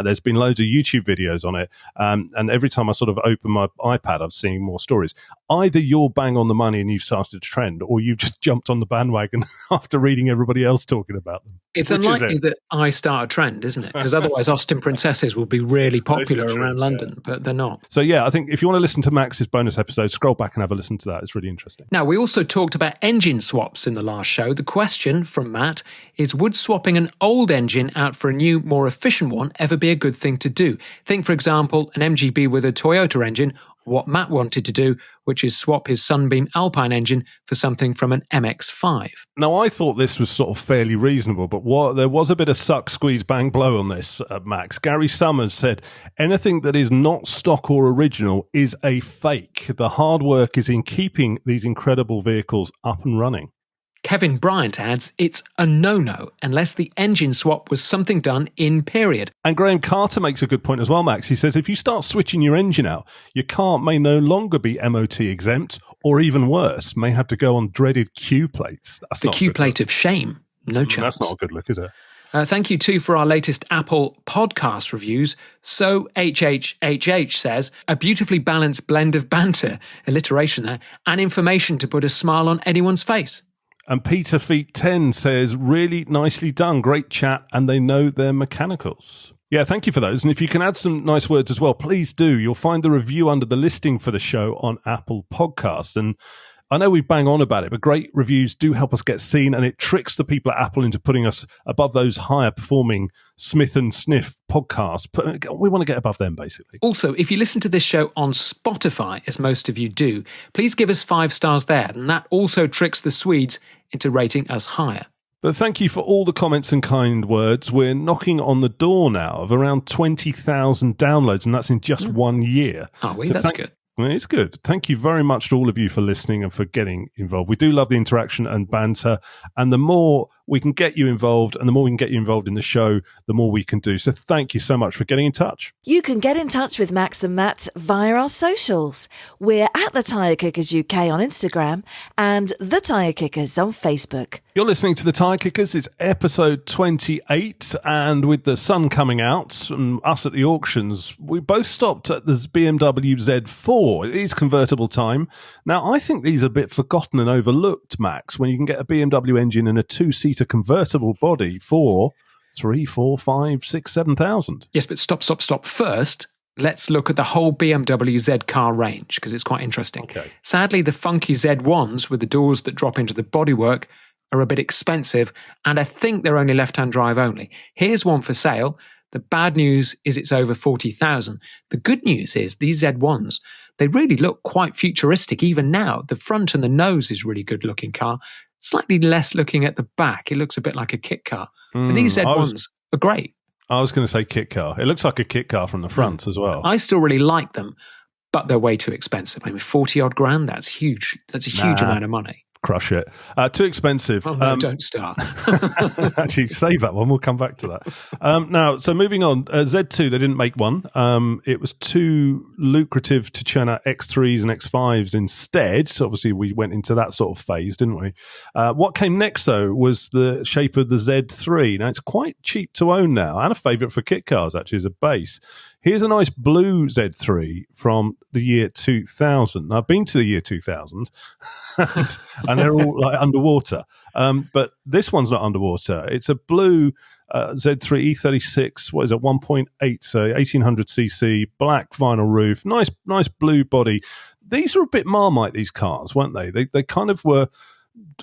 There's been loads of YouTube videos on it. And every time I sort of open my iPad, I'm seeing more stories. Either you're bang on the money and you've started a trend, or you've just jumped on the bandwagon after reading everybody else talking about them. It's unlikely that I start a trend, isn't it? Because otherwise Austin Princesses will be really popular around London, but they're not. So yeah, I think if you want to listen to Max's bonus episode, scroll back and have a listen to that. It's really interesting. Now, we also talked about engine swaps in the last show. The question from Matt is, would swapping an old engine out for a new, more efficient one ever be a good thing to do? Think, for example, an MGB with a Toyota engine, what Matt wanted to do, which is swap his Sunbeam Alpine engine for something from an MX-5. Now, I thought this was sort of fairly reasonable, but there was a bit of suck, squeeze, bang, blow on this, Max. Gary Summers said, anything that is not stock or original is a fake. The hard work is in keeping these incredible vehicles up and running. Kevin Bryant adds, it's a no-no unless the engine swap was something done in period. And Graham Carter makes a good point as well, Max. He says if you start switching your engine out, your car may no longer be MOT exempt, or even worse, may have to go on dreaded Q plates. That's the Q plate of shame. No chance. That's not a good look, is it? Thank you too for our latest Apple podcast reviews. So HHHH says, a beautifully balanced blend of banter, alliteration there, and information to put a smile on anyone's face. And Peter Feet 10 says, really nicely done. Great chat. And they know their mechanicals. Yeah, thank you for those. And if you can add some nice words as well, please do. You'll find the review under the listing for the show on Apple Podcasts. And I know we bang on about it, but great reviews do help us get seen, and it tricks the people at Apple into putting us above those higher performing Smith and Sniff podcasts. We want to get above them, basically. Also, if you listen to this show on Spotify, as most of you do, please give us 5 stars there. And that also tricks the Swedes into rating us higher. But thank you for all the comments and kind words. We're knocking on the door now of around 20,000 downloads, and that's in just 1 year. Oh, wait, that's good. It's good. Thank you very much to all of you for listening and for getting involved. We do love the interaction and banter, and the more we can get you involved and the more we can get you involved in the show, the more we can do. So thank you so much for getting in touch. You can get in touch with Max and Matt via our socials. We're at the Tyre Kickers UK on Instagram and the Tyre Kickers on Facebook. You're listening to the Tyre Kickers. It's episode 28, and with the sun coming out and us at the auctions, we both stopped at the BMW Z4. It is convertible time. Now, I think these are a bit forgotten and overlooked, Max, when you can get a BMW engine and a 2-seater convertible body for 3, 4, 5, 6, 7,000. Yes, but stop. First, let's look at the whole BMW Z-car range, because it's quite interesting. Okay. Sadly, the funky Z1s with the doors that drop into the bodywork are a bit expensive, and I think they're only left-hand drive only. Here's one for sale. The bad news is it's over 40,000. The good news is these Z1s, they really look quite futuristic even now. The front and the nose is really good looking car. Slightly less looking at the back. It looks a bit like a kit car. But these Z1s are great. I was going to say kit car. It looks like a kit car from the front as well. I still really like them, but they're way too expensive. I mean, 40 odd grand, that's huge. That's a huge amount of money. Crush it. Too expensive. Oh, no, don't start. Actually, save that one. We'll come back to that. Now, so moving on, Z2, they didn't make one. It was too lucrative to churn out X3s and X5s instead. So obviously, we went into that sort of phase, didn't we? What came next, though, was the shape of the Z3. Now, it's quite cheap to own now, and a favourite for kit cars, actually, as a base. Here's a nice blue Z3 from the year 2000. Now, I've been to the year 2000, and they're all like underwater. But this one's not underwater. It's a blue Z3 E36, what is it, 1.8, so 1800cc, black vinyl roof, nice blue body. These are a bit Marmite, these cars, weren't they? They kind of were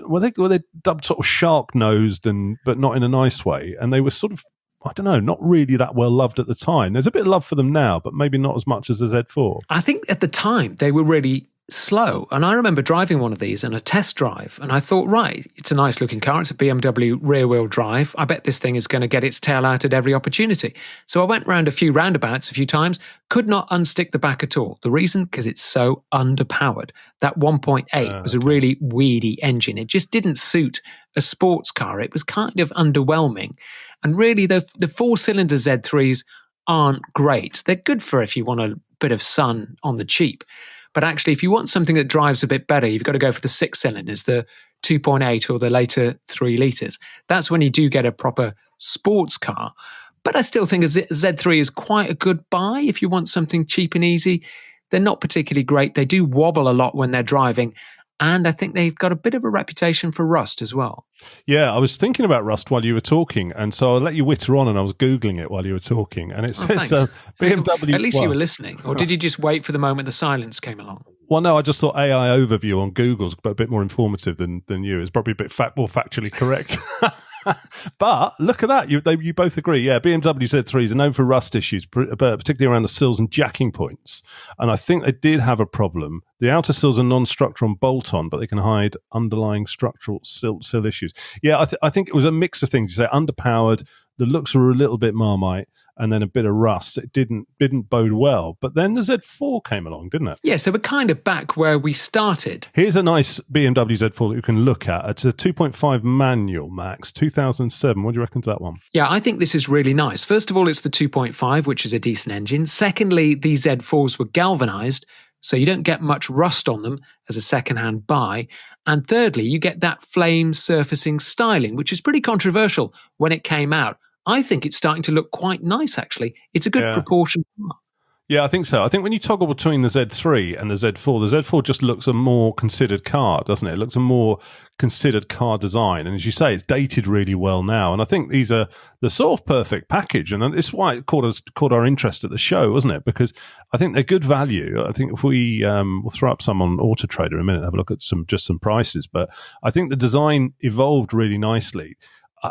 were they dubbed sort of shark nosed but not in a nice way, and they were sort of, I don't know, not really that well loved at the time. There's a bit of love for them now, but maybe not as much as the Z4. I think at the time they were really slow. And I remember driving one of these in a test drive, and I thought, right, it's a nice looking car. It's a BMW rear wheel drive. I bet this thing is going to get its tail out at every opportunity. So I went round a few roundabouts a few times, could not unstick the back at all. The reason, because it's so underpowered. That 1.8 was a really weedy engine. It just didn't suit a sports car. It was kind of underwhelming. And really, the 4-cylinder Z3s aren't great. They're good for if you want a bit of sun on the cheap. But actually, if you want something that drives a bit better, you've got to go for the 6 cylinders, the 2.8 or the later 3 litres. That's when you do get a proper sports car. But I still think a Z3 is quite a good buy if you want something cheap and easy. They're not particularly great. They do wobble a lot when they're driving. And I think they've got a bit of a reputation for rust as well. Yeah, I was thinking about rust while you were talking, and so I'll let you witter on, and I was Googling it while you were talking, and it says BMW... At least you were listening, or did you just wait for the moment the silence came along? Well, no, I just thought AI overview on Google's a bit more informative than you. It's probably a bit more factually correct. But look at that. You both agree. Yeah, BMW Z3s are known for rust issues, particularly around the sills and jacking points. And I think they did have a problem. The outer sills are non-structural and bolt-on, but they can hide underlying structural sill issues. Yeah, I think it was a mix of things. You say underpowered, the looks were a little bit Marmite, and then a bit of rust. It didn't bode well. But then the Z4 came along, didn't it? Yeah, so we're kind of back where we started. Here's a nice BMW Z4 that you can look at. It's a 2.5 manual, Max, 2007. What do you reckon to that one? Yeah, I think this is really nice. First of all, it's the 2.5, which is a decent engine. Secondly, these Z4s were galvanized, so you don't get much rust on them as a second-hand buy. And thirdly, you get that flame surfacing styling, which is pretty controversial when it came out. I think it's starting to look quite nice, actually. It's a good proportion. Yeah, I think so. I think when you toggle between the Z3 and the Z4 just looks a more considered car, doesn't it? It looks a more considered car design. And as you say, it's dated really well now. And I think these are the sort of perfect package. And it's why it caught our interest at the show, wasn't it? Because I think they're good value. I think if we'll throw up some on Auto Trader in a minute, have a look at some prices. But I think the design evolved really nicely.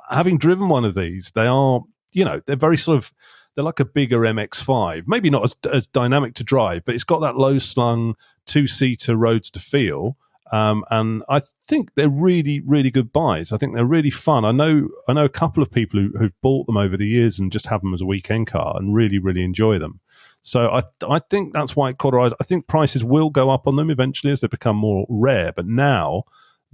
Having driven one of these, they are, they're very sort of, they're like a bigger MX-5, maybe not as dynamic to drive, but it's got that low-slung 2-seater roadster feel. And I think they're really, really good buys. I think they're really fun. I know a couple of people who've bought them over the years and just have them as a weekend car and really, really enjoy them. So I think that's why it caught our eyes. I think prices will go up on them eventually as they become more rare, but now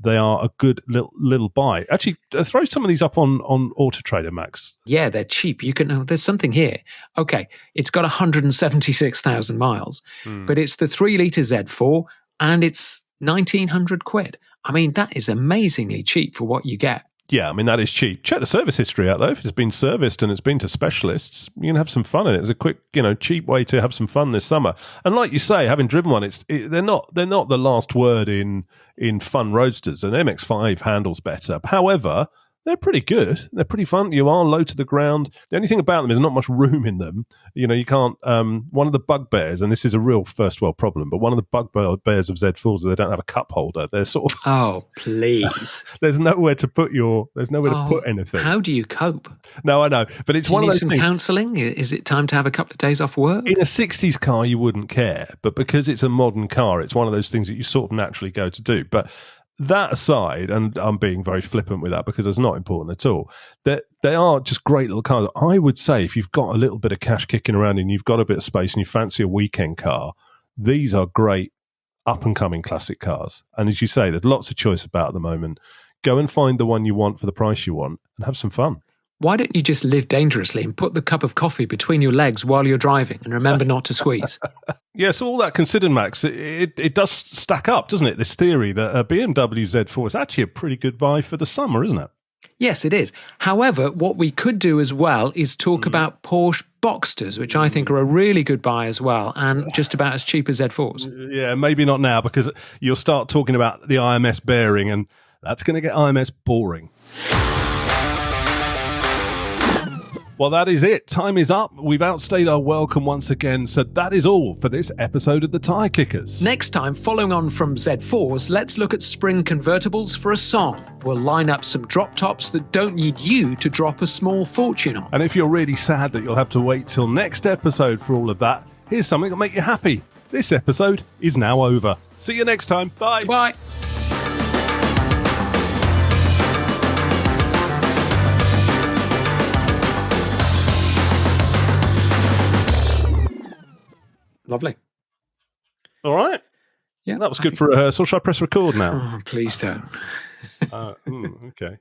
they are a good little buy. Actually, throw some of these up on Auto Trader, Max. Yeah, they're cheap. There's something here. Okay, it's got 176,000 miles, but it's the 3-litre Z4 and it's 1,900 quid. I mean, that is amazingly cheap for what you get. Yeah, I mean, that is cheap. Check the service history out, though. If it's been serviced and it's been to specialists, you can have some fun in it. It's a quick, cheap way to have some fun this summer. And like you say, having driven one, they're not the last word in fun roadsters. An MX-5 handles better. However, they're pretty good. They're pretty fun. You are low to the ground. The only thing about them is not much room in them. You can't. One of the bugbears, and this is a real first world problem, but one of the bugbears of Z4s is they don't have a cup holder. They're sort of. Oh, please! There's nowhere to put to put anything. How do you cope? No, I know, but it's one of those things. Counselling? Is it time to have a couple of days off work? In a 60s car, you wouldn't care, but because it's a modern car, it's one of those things that you sort of naturally go to do. But that aside, and I'm being very flippant with that because it's not important at all, that they are just great little cars. I would say if you've got a little bit of cash kicking around and you've got a bit of space and you fancy a weekend car, these are great up-and-coming classic cars. And as you say, there's lots of choice about at the moment. Go and find the one you want for the price you want and have some fun. Why don't you just live dangerously and put the cup of coffee between your legs while you're driving and remember not to squeeze? Yeah, so all that considered, Max, it does stack up, doesn't it? This theory that a BMW Z4 is actually a pretty good buy for the summer, isn't it? Yes, it is. However, what we could do as well is talk about Porsche Boxsters, which I think are a really good buy as well, and just about as cheap as Z4s. Yeah, maybe not now, because you'll start talking about the IMS bearing, and that's going to get IMS boring. Well, that is it. Time is up. We've outstayed our welcome once again. So that is all for this episode of the Tyre Kickers. Next time, following on from Z4s, let's look at spring convertibles for a song. We'll line up some drop tops that don't need you to drop a small fortune on. And if you're really sad that you'll have to wait till next episode for all of that, here's something that'll make you happy. This episode is now over. See you next time. Bye. Bye. Lovely. All right. Yeah, that was good for rehearsal. Shall I press record now? Oh, please don't. Okay.